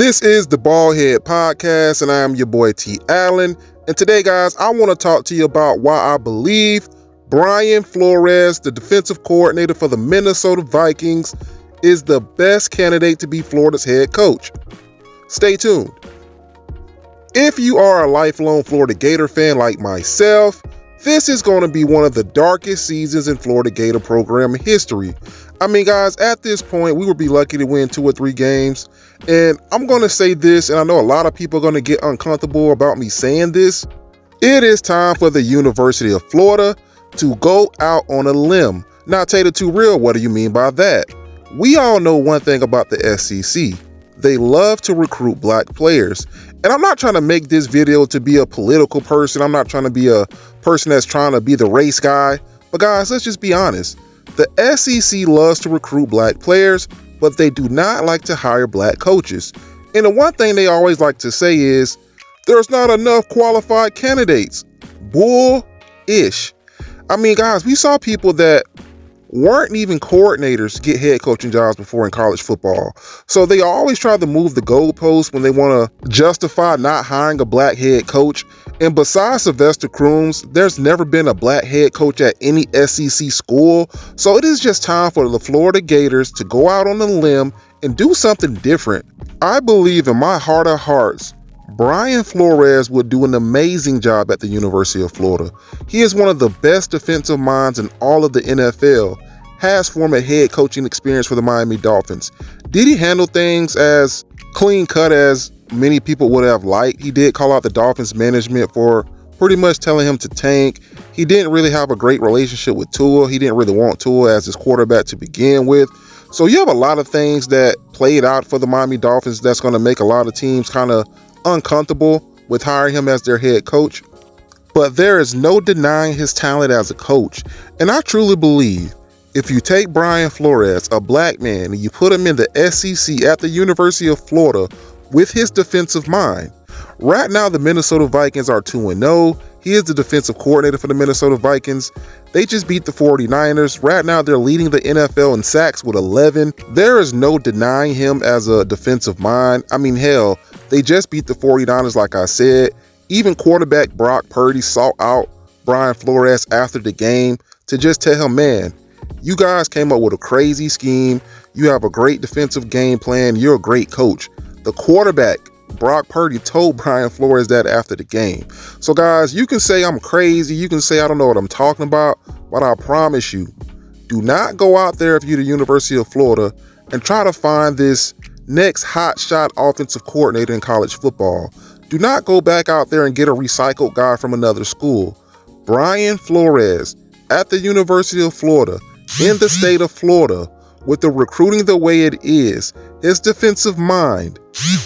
This is the Ballhead Podcast, and I am your boy T. Allen. And today, guys, I want to talk to you about why I believe Brian Flores, the defensive coordinator for the Minnesota Vikings, is the best candidate to be Florida's head coach. Stay tuned. If you are a lifelong Florida Gator fan like myself, this is going to be one of the darkest seasons in Florida Gator program history. I mean, guys, at this point, we would be lucky to win 2 or 3 games. And I'm going to say this, and I know a lot of people are going to get uncomfortable about me saying this. It is time for the University of Florida to go out on a limb. Now, Tater Too Real, what do you mean by that? We all know one thing about the SEC. They love to recruit black players. And I'm not trying to make this video to be a political person. I'm not trying to be a person that's trying to be the race guy. But guys, let's just be honest. The SEC loves to recruit black players, but they do not like to hire black coaches. And the one thing they always like to say is, there's not enough qualified candidates. Bull-ish. I mean, guys, we saw people that weren't even coordinators get head coaching jobs before in college football. So they always try to move the goalposts when they want to justify not hiring a black head coach. And besides Sylvester Crooms, there's never been a black head coach at any SEC school. So it is just time for the Florida Gators to go out on a limb and do something different. I believe in my heart of hearts, Brian Flores would do an amazing job at the University of Florida. He is one of the best defensive minds in all of the NFL, has former head coaching experience for the Miami Dolphins. Did he handle things as clean cut as many people would have liked? He did call out the Dolphins management for pretty much telling him to tank. He didn't really have a great relationship with Tua. He didn't really want Tua as his quarterback to begin with. So you have a lot of things that played out for the Miami Dolphins that's going to make a lot of teams kind of uncomfortable with hiring him as their head coach. But there is no denying his talent as a coach. And I truly believe if you take Brian Flores, a black man, and you put him in the SEC at the University of Florida with his defensive mind. Right now, the Minnesota Vikings are 2-0. He is the defensive coordinator for the Minnesota Vikings. They just beat the 49ers. Right now, they're leading the NFL in sacks with 11. There is no denying him as a defensive mind. I mean, hell, they just beat the 49ers, like I said. Even quarterback Brock Purdy sought out Brian Flores after the game to just tell him, man, you guys came up with a crazy scheme. You have a great defensive game plan. You're a great coach. The quarterback, Brock Purdy, told Brian Flores that after the game. So, guys, you can say I'm crazy. You can say I don't know what I'm talking about. But I promise you, do not go out there if you're the University of Florida and try to find this next hotshot offensive coordinator in college football. Do not go back out there and get a recycled guy from another school. Brian Flores at the University of Florida in the state of Florida, with the recruiting the way it is, his defensive mind,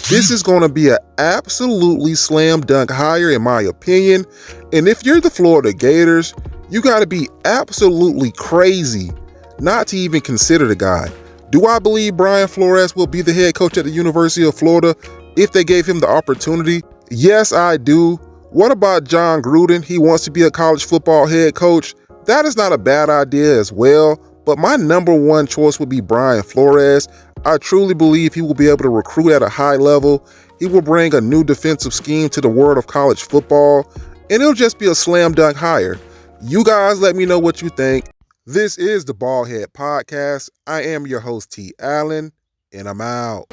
this is going to be an absolutely slam dunk hire in my opinion. And if you're the Florida Gators, you got to be absolutely crazy not to even consider the guy. Do I believe Brian Flores will be the head coach at the University of Florida if they gave him the opportunity? Yes, I do. What about John Gruden? He wants to be a college football head coach. That is not a bad idea as well. But my number one choice would be Brian Flores. I truly believe he will be able to recruit at a high level. He will bring a new defensive scheme to the world of college football. And it'll just be a slam dunk hire. You guys let me know what you think. This is the Ballhead Podcast. I am your host, T. Allen, and I'm out.